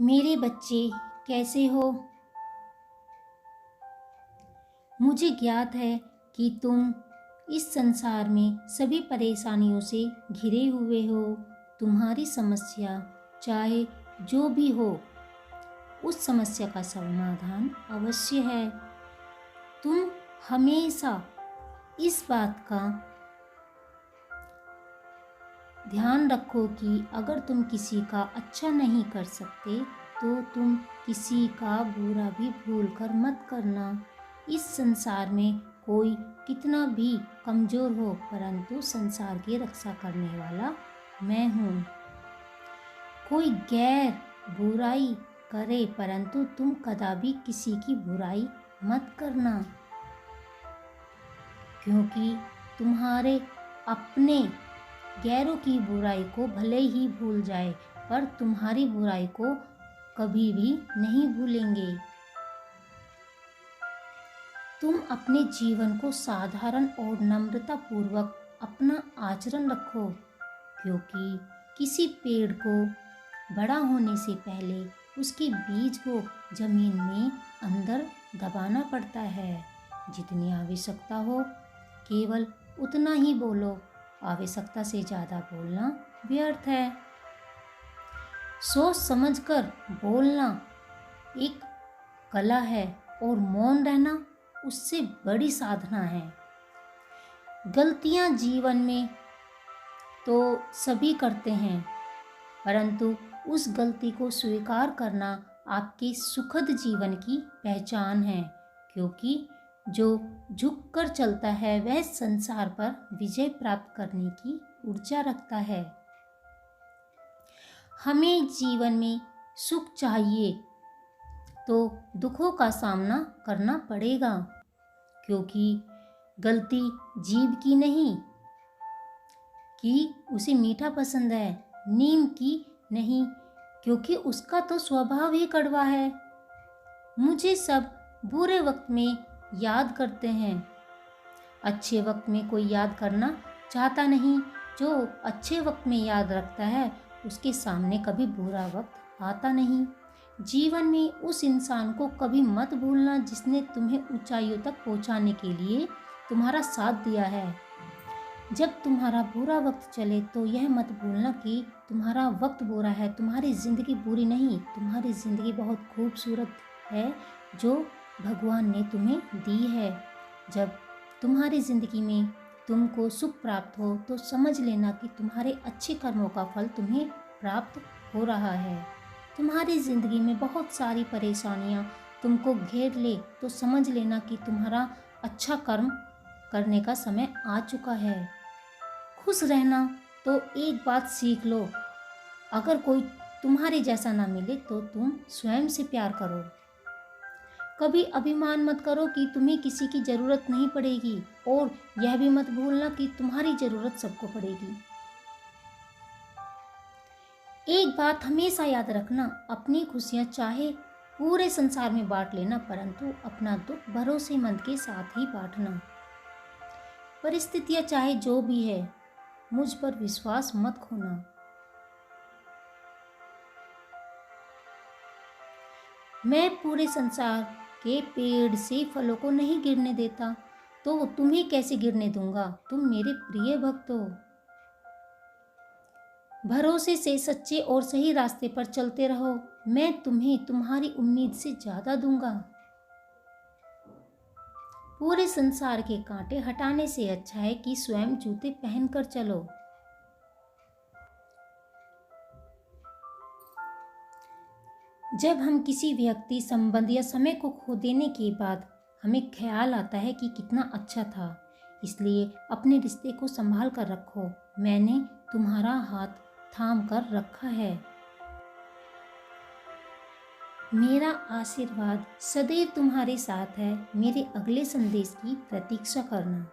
मेरे बच्चे कैसे हो? मुझे ज्ञात है कि तुम इस संसार में सभी परेशानियों से घिरे हुए हो। तुम्हारी समस्या चाहे जो भी हो, उस समस्या का समाधान अवश्य है। तुम हमेशा इस बात का ध्यान रखो कि अगर तुम किसी का अच्छा नहीं कर सकते तो तुम किसी का बुरा भी भूल कर मत करना। इस संसार में कोई कितना भी कमज़ोर हो, परंतु संसार की रक्षा करने वाला मैं हूँ। कोई गैर बुराई करे, परंतु तुम कदापि किसी की बुराई मत करना, क्योंकि तुम्हारे अपने गैरों की बुराई को भले ही भूल जाए, पर तुम्हारी बुराई को कभी भी नहीं भूलेंगे। तुम अपने जीवन को साधारण और नम्रता पूर्वक अपना आचरण रखो, क्योंकि किसी पेड़ को बड़ा होने से पहले उसके बीज को जमीन में अंदर दबाना पड़ता है। जितनी आवश्यकता हो केवल उतना ही बोलो, आवश्यकता से ज़्यादा बोलना व्यर्थ है। सोच समझकर बोलना एक कला है और मौन रहना उससे बड़ी साधना है। गलतियां जीवन में तो सभी करते हैं, परंतु उस गलती को स्वीकार करना आपके सुखद जीवन की पहचान है, क्योंकि जो झुककर चलता है वह संसार पर विजय प्राप्त करने की ऊर्जा रखता है। हमें जीवन में सुख चाहिए तो दुखों का सामना करना पड़ेगा, क्योंकि गलती जीभ की नहीं कि उसे मीठा पसंद है, नीम की नहीं क्योंकि उसका तो स्वभाव ही कड़वा है। मुझे सब बुरे वक्त में याद करते हैं, अच्छे वक्त में कोई याद करना चाहता नहीं। जो अच्छे वक्त में याद रखता है उसके सामने कभी बुरा वक्त आता नहीं। जीवन में उस इंसान को कभी मत भूलना जिसने तुम्हें ऊंचाइयों तक पहुंचाने के लिए तुम्हारा साथ दिया है। जब तुम्हारा बुरा वक्त चले तो यह मत भूलना कि तुम्हारा वक्त बुरा है, तुम्हारी ज़िंदगी बुरी नहीं, तुम्हारी ज़िंदगी बहुत खूबसूरत है जो भगवान ने तुम्हें दी है। जब तुम्हारी ज़िंदगी में तुमको सुख प्राप्त हो तो समझ लेना कि तुम्हारे अच्छे कर्मों का फल तुम्हें प्राप्त हो रहा है। तुम्हारी ज़िंदगी में बहुत सारी परेशानियां तुमको घेर ले तो समझ लेना कि तुम्हारा अच्छा कर्म करने का समय आ चुका है। खुश रहना तो एक बात सीख लो, अगर कोई तुम्हारे जैसा ना मिले तो तुम स्वयं से प्यार करो। कभी अभिमान मत करो कि तुम्हें किसी की ज़रूरत नहीं पड़ेगी, और यह भी मत भूलना कि तुम्हारी ज़रूरत सबको पड़ेगी। एक बात हमेशा याद रखना, अपनी खुशियाँ चाहे पूरे संसार में बांट लेना, परंतु अपना दुख भरोसेमंद के साथ ही बांटना। परिस्थितियाँ चाहे जो भी है, मुझ पर विश्वास मत खोना। मैं पूरे संसार के पेड़ से फलों को नहीं गिरने देता, तो तुम्हें कैसे गिरने दूंगा? तुम मेरे प्रिय भक्त हो। भरोसे से सच्चे और सही रास्ते पर चलते रहो, मैं तुम्हें तुम्हारी उम्मीद से ज़्यादा दूंगा। पूरे संसार के कांटे हटाने से अच्छा है कि स्वयं जूते पहनकर चलो। जब हम किसी व्यक्ति, संबंध या समय को खो देने के बाद हमें ख्याल आता है कि कितना अच्छा था, इसलिए अपने रिश्ते को संभाल कर रखो। मैंने तुम्हारा हाथ थाम कर रखा है। मेरा आशीर्वाद सदैव तुम्हारे साथ है। मेरे अगले संदेश की प्रतीक्षा करना।